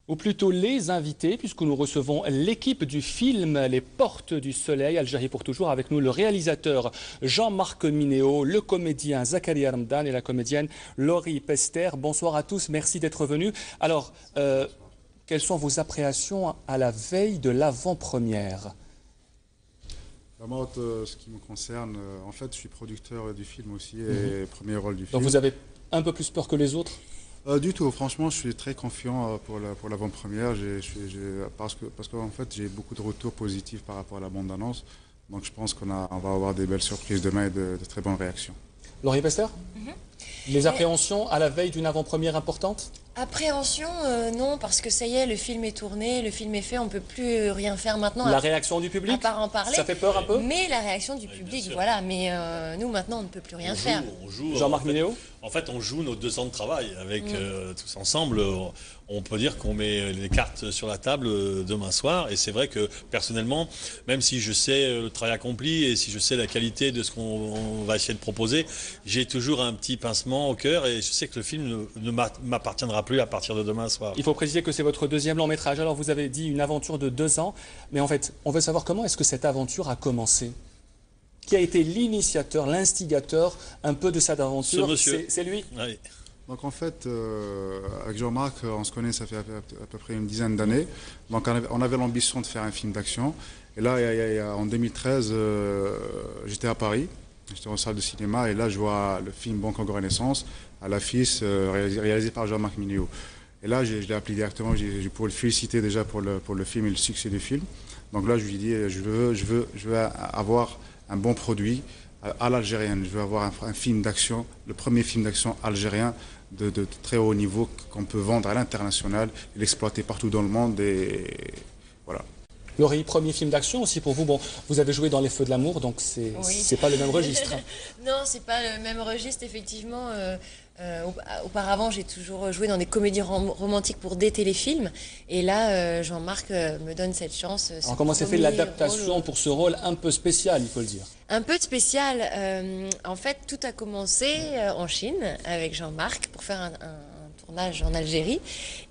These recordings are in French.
Ou plutôt les invités, puisque nous recevons l'équipe du film Les Portes du Soleil, Algérie pour toujours, avec nous le réalisateur Jean-Marc Minéo, le comédien Zakaria Ramdan et la comédienne Laurie Pester. Bonsoir à tous, merci d'être venus. Alors, quelles sont vos appréhensions à la veille de l'avant-première? Moi, ce qui me concerne, en fait, je suis producteur du film aussi et premier rôle du Donc film. vous avez un peu plus peur que les autres? Du tout, franchement, je suis très confiant pour l'avant-première parce qu'en fait, j'ai beaucoup de retours positifs par rapport à la bande-annonce. Donc je pense on va avoir des belles surprises demain et de très bonnes réactions. Laurie Pester? Les appréhensions à la veille d'une avant-première importante? Appréhension, non, parce que ça y est, le film est tourné, le film est fait, on ne peut plus rien faire maintenant. La réaction du public? À part en parler. Ça fait peur un peu? Mais la réaction du public, voilà. Mais nous, maintenant, on ne peut plus rien faire. On joue, Jean-Marc Minéo? En fait, on joue nos 2 ans de travail avec tous ensemble. On peut dire qu'on met les cartes sur la table demain soir. Et c'est vrai que personnellement, même si je sais le travail accompli et si je sais la qualité de ce qu'on va essayer de proposer, j'ai toujours un petit pincement au cœur et je sais que le film ne m'appartiendra plus à partir de demain soir. Il faut préciser que c'est votre deuxième long métrage. Alors vous avez dit une aventure de 2 ans, mais en fait, on veut savoir comment est-ce que cette aventure a commencé? Qui a été l'initiateur, l'instigateur un peu de cette aventure? Ce monsieur. C'est lui? Oui. Donc en fait, avec Jean-Marc, on se connaît, ça fait à peu près une dizaine d'années. Donc on avait l'ambition de faire un film d'action. Et là, en 2013, j'étais à Paris, j'étais en salle de cinéma, et là je vois le film Bon Congo Renaissance à l'affiche, réalisé par Jean-Marc Minéo. Et là, je l'ai appelé directement pour le féliciter déjà pour le film et le succès du film. Donc là, je lui ai dit, je veux avoir un bon produit à l'algérienne. Je veux avoir un film d'action, le premier film d'action algérien de très haut niveau qu'on peut vendre à l'international et l'exploiter partout dans le monde. Et voilà. Laurie, premier film d'action aussi pour vous. Bon, vous avez joué dans Les Feux de l'amour, donc c'est pas le même registre. Non, c'est pas le même registre, effectivement. Auparavant, j'ai toujours joué dans des comédies romantiques pour des téléfilms. Et là, Jean-Marc me donne cette chance. Alors comment s'est fait l'adaptation pour ce rôle un peu spécial, il faut le dire? Un peu de spécial. En fait, tout a commencé en Chine avec Jean-Marc pour faire un tournage en Algérie.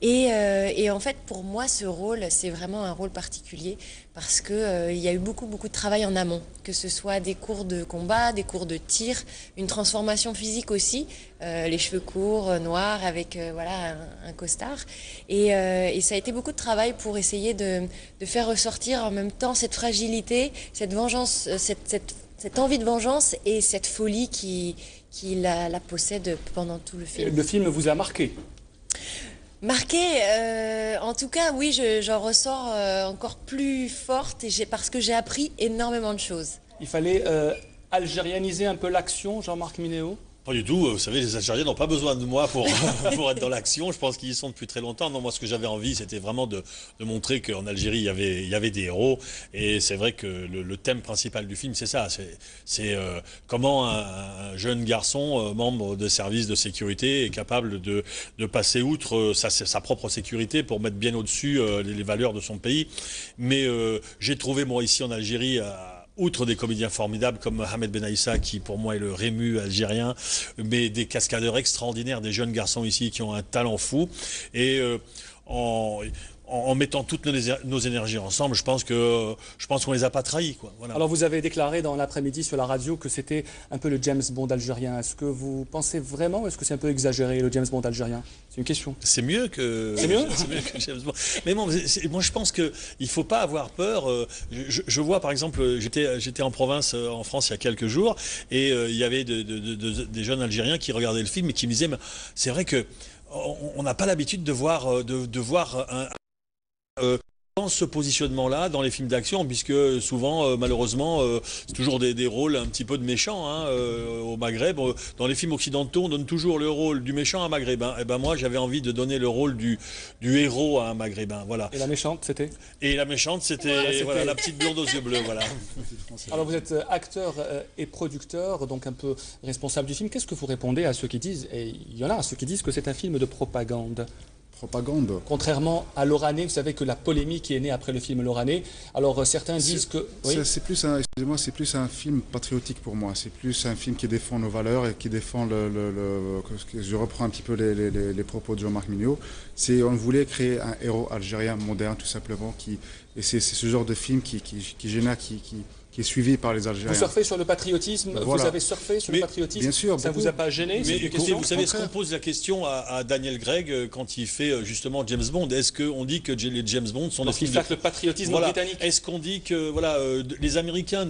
Et en fait, pour moi, ce rôle, c'est vraiment un rôle particulier parce qu'il y a eu beaucoup de travail en amont, que ce soit des cours de combat, des cours de tir, une transformation physique aussi, les cheveux courts, noirs, avec voilà, un costard. Et ça a été beaucoup de travail pour essayer de faire ressortir en même temps cette fragilité, cette vengeance, cette envie de vengeance et cette folie qui la possède pendant tout le film. Le film vous a marqué? Marqué, en tout cas, oui, j'en ressors encore plus forte parce que j'ai appris énormément de choses. Il fallait algérianiser un peu l'action, Jean-Marc Minéo? Pas du tout, vous savez, les Algériens n'ont pas besoin de moi pour être dans l'action, je pense qu'ils y sont depuis très longtemps. Non, moi ce que j'avais envie, c'était vraiment de montrer qu'en Algérie, il y avait des héros, et c'est vrai que le thème principal du film, c'est ça, c'est comment un jeune garçon, membre de services de sécurité, est capable de passer outre sa propre sécurité pour mettre bien au-dessus les valeurs de son pays. Mais j'ai trouvé, moi, ici en Algérie, outre des comédiens formidables comme Mohamed Benaïssa, qui pour moi est le Rému algérien, mais des cascadeurs extraordinaires, des jeunes garçons ici qui ont un talent fou. Et en mettant toutes nos énergies ensemble, je pense qu'on les a pas trahis, quoi. Voilà. Alors vous avez déclaré dans l'après-midi sur la radio que c'était un peu le James Bond algérien. Est-ce que vous pensez vraiment ou est-ce que c'est un peu exagéré, le James Bond algérien? C'est une question. C'est mieux que... C'est mieux? C'est mieux que James Bond. Mais bon, moi je pense qu'il ne faut pas avoir peur. Je vois par exemple, j'étais en province, en France, il y a quelques jours, et il y avait des jeunes Algériens qui regardaient le film et qui me disaient, c'est vrai que on n'a pas l'habitude de voir dans ce positionnement-là, dans les films d'action, puisque souvent, malheureusement, c'est toujours des rôles un petit peu de méchants au Maghreb. Dans les films occidentaux, on donne toujours le rôle du méchant à un Maghrébin. Et ben moi, j'avais envie de donner le rôle du héros à un Maghrébin. Voilà. Et la méchante, c'était? Et la méchante, c'était voilà, la petite blonde aux yeux bleus. Voilà. Alors vous êtes acteur et producteur, donc un peu responsable du film. Qu'est-ce que vous répondez à ceux qui disent, et il y en a, ceux qui disent que c'est un film de propagande? propagande. Contrairement à L'Orané, vous savez que la polémique est née après le film L'Orané. Alors certains disent que... Oui. C'est plus un, excusez-moi, c'est plus un film patriotique pour moi. C'est plus un film qui défend nos valeurs et qui défend je reprends un petit peu les propos de Jean-Marc Mignot. On voulait créer un héros algérien moderne, tout simplement. Et c'est ce genre de film qui est suivi par les Algériens. Vous surfez sur le patriotisme, voilà. Vous avez surfé sur le patriotisme. Bien sûr, ça vous a pas gêné? Mais écoutez, vous savez, ce qu'on pose la question à Daniel Craig quand il fait justement James Bond, est-ce qu'on dit que les James Bond sont des films de... le patriotisme britannique. Est-ce qu'on dit que les Américains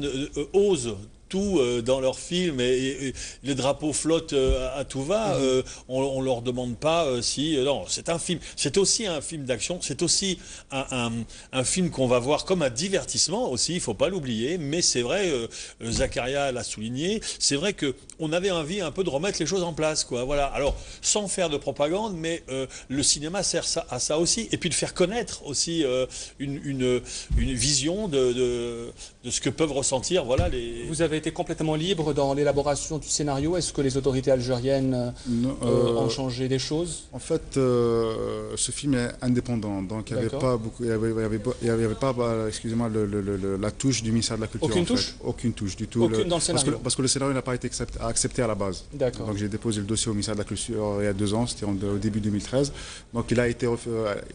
osent tout dans leurs films et les drapeaux flottent à tout va, on leur demande pas si... non, c'est un film, c'est aussi un film d'action, c'est aussi un film qu'on va voir comme un divertissement aussi, il faut pas l'oublier, mais c'est vrai, Zakaria l'a souligné, c'est vrai qu'on avait envie un peu de remettre les choses en place, quoi, voilà. Alors, sans faire de propagande, mais le cinéma sert à ça aussi, et puis de faire connaître aussi une vision de ce que peuvent ressentir, voilà, les... Vous avez été complètement libre dans l'élaboration du scénario. Est-ce que les autorités algériennes ont changé des choses? En fait, ce film est indépendant, donc il n'y avait pas beaucoup, il y avait pas, excusez-moi, la touche du ministère de la Culture. Aucune touche? Aucune touche du tout. Aucune dans le scénario. Parce que le scénario n'a pas été accepté à la base. D'accord. Donc j'ai déposé le dossier au ministère de la Culture il y a 2 ans, c'était au début 2013. Donc il a été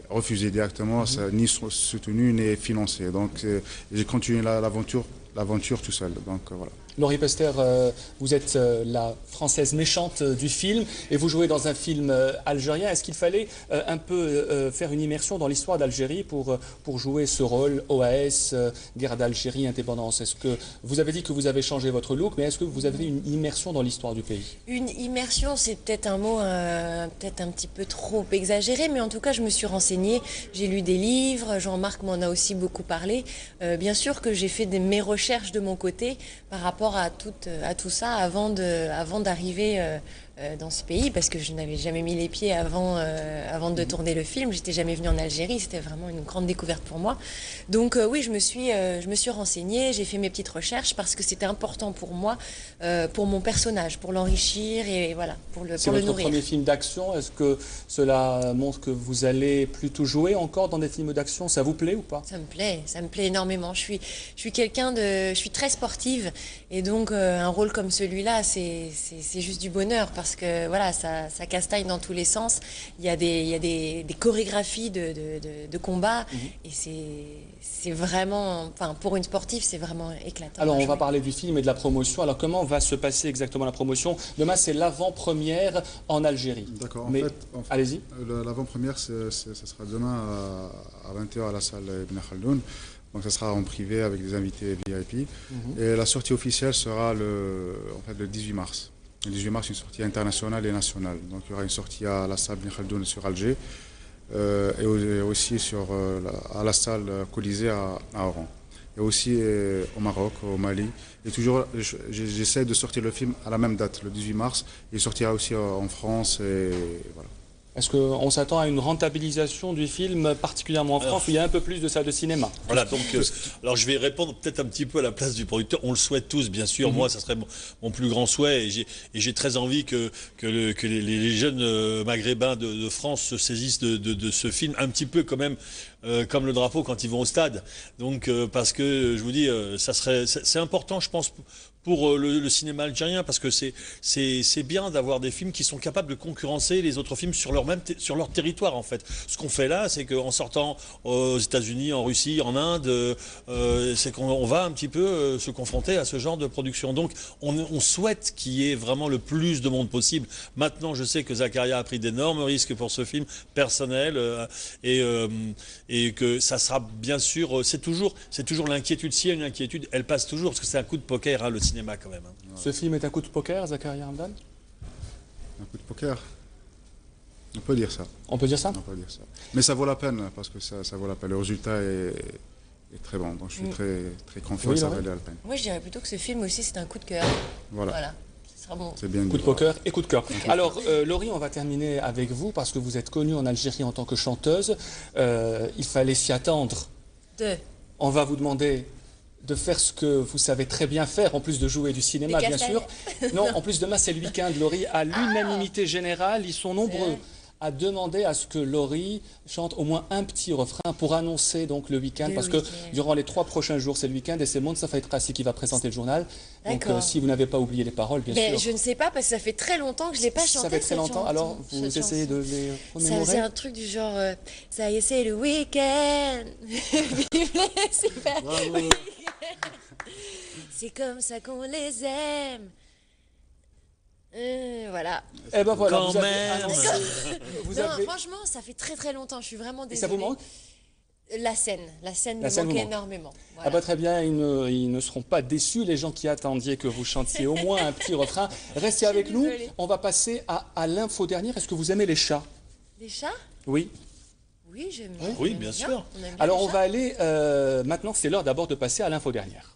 refusé directement, ni soutenu ni financé. Donc j'ai continué l'aventure tout seul. Donc voilà. Laurie Pester, vous êtes la française méchante du film et vous jouez dans un film algérien. Est-ce qu'il fallait un peu faire une immersion dans l'histoire d'Algérie pour jouer ce rôle OAS, guerre d'Algérie, indépendance? Est-ce que vous avez dit que vous avez changé votre look, mais est-ce que vous avez une immersion dans l'histoire du pays? Une immersion, c'est peut-être un mot peut-être un petit peu trop exagéré, mais en tout cas, je me suis renseignée, j'ai lu des livres, Jean-Marc m'en a aussi beaucoup parlé. Bien sûr que j'ai fait mes recherches de mon côté par rapport à tout ça avant d'arriver dans ce pays, parce que je n'avais jamais mis les pieds avant de tourner le film. J'étais jamais venue en Algérie, c'était vraiment une grande découverte pour moi. Donc oui, je me suis renseignée, j'ai fait mes petites recherches parce que c'était important pour moi, pour mon personnage, pour l'enrichir et voilà, pour le nourrir. C'est votre premier film d'action. Est-ce que cela montre que vous allez plutôt jouer encore dans des films d'action? Ça vous plaît ou pas? Ça me plaît énormément. Je suis très sportive et donc un rôle comme celui-là, c'est juste du bonheur parce que voilà, ça castagne dans tous les sens. Il y a des chorégraphies de combat et c'est vraiment, enfin pour une sportive, c'est vraiment éclatant. Alors on va parler du film et de la promotion. Alors comment va se passer exactement la promotion? Demain c'est l'avant-première en Algérie. D'accord. Mais allez-y. L'avant-première, ça sera demain à 20h à la salle Ibn Khaldoun. Donc ça sera en privé avec des invités VIP. Et la sortie officielle sera le 18 mars. Le 18 mars, une sortie internationale et nationale. Donc il y aura une sortie à la salle Ibn Khaldoun sur Alger et aussi à la salle Colisée à Oran. Et aussi au Maroc, au Mali. Et toujours, j'essaie de sortir le film à la même date, le 18 mars. Il sortira aussi en France et voilà. Est-ce qu'on s'attend à une rentabilisation du film, particulièrement en France, où il y a un peu plus de salles de cinéma? Voilà, donc, alors je vais répondre peut-être un petit peu à la place du producteur. On le souhaite tous, bien sûr. Moi, ça serait mon plus grand souhait. Et j'ai très envie que les jeunes maghrébins de France se saisissent de ce film, un petit peu quand même comme le drapeau quand ils vont au stade. Donc, parce que, je vous dis, c'est important, je pense, pour le cinéma algérien, parce que c'est bien d'avoir des films qui sont capables de concurrencer les autres films sur leur territoire, en fait. Ce qu'on fait là, c'est qu'en sortant aux États-Unis, en Russie, en Inde, c'est qu'on va un petit peu se confronter à ce genre de production. Donc, on souhaite qu'il y ait vraiment le plus de monde possible. Maintenant, je sais que Zakaria a pris d'énormes risques pour ce film personnel et que ça sera bien sûr, c'est toujours l'inquiétude. S'il y a une inquiétude, elle passe toujours, parce que c'est un coup de poker, hein, le cinéma quand même. Hein. Ce film est un coup de poker, Zakaria Hamdan? Un coup de poker, on peut dire ça. On peut dire ça? On peut dire ça. Mais ça vaut la peine, parce que ça vaut la peine. Le résultat est très bon, donc je suis très, très confiant que ça vaut la peine. Moi, je dirais plutôt que ce film aussi, c'est un coup de cœur. Voilà. Bon. C'est bien coup de poker et coup de cœur. Alors, Laurie, on va terminer avec vous, parce que vous êtes connue en Algérie en tant que chanteuse. Il fallait s'y attendre. On va vous demander de faire ce que vous savez très bien faire, en plus de jouer du cinéma, bien sûr. Non, en plus, demain, c'est le week-end, Laurie. À l'unanimité générale, ils sont nombreux a demandé à ce que Laurie chante au moins un petit refrain pour annoncer donc le week-end, Le parce que week-end. durant les 3 prochains jours, c'est le week-end et c'est Mounsafa Trassi qui va présenter le journal. Donc D'accord. si vous n'avez pas oublié les paroles, bien Mais sûr. je ne sais pas parce que ça fait très longtemps que je l'ai pas chanté. Ça fait très cette longtemps, chanson, alors vous cette essayez chanson. de les Ça remémorer. faisait un truc du genre ça y est, c'est le week-end. Vive les super week-ends. C'est comme ça qu'on les aime. Voilà. Eh ben voilà, Quand vous avez même. annoncé. Vous Non, avez... franchement, ça fait très très longtemps. Je suis vraiment Et ça désolée. vous manque? La scène La me scène vous manquait manque. énormément. Ah Voilà. bah très bien, ils ne seront pas déçus, les gens qui attendiez que vous chantiez au moins un petit refrain. Restez avec nous, désolée. on va passer à l'info dernière. Est-ce que vous aimez les chats? Les chats? Oui. Oui, j'aime Oui, on aime bien sûr. On aime bien Alors les on chats. va aller, maintenant c'est l'heure d'abord de passer à l'info dernière.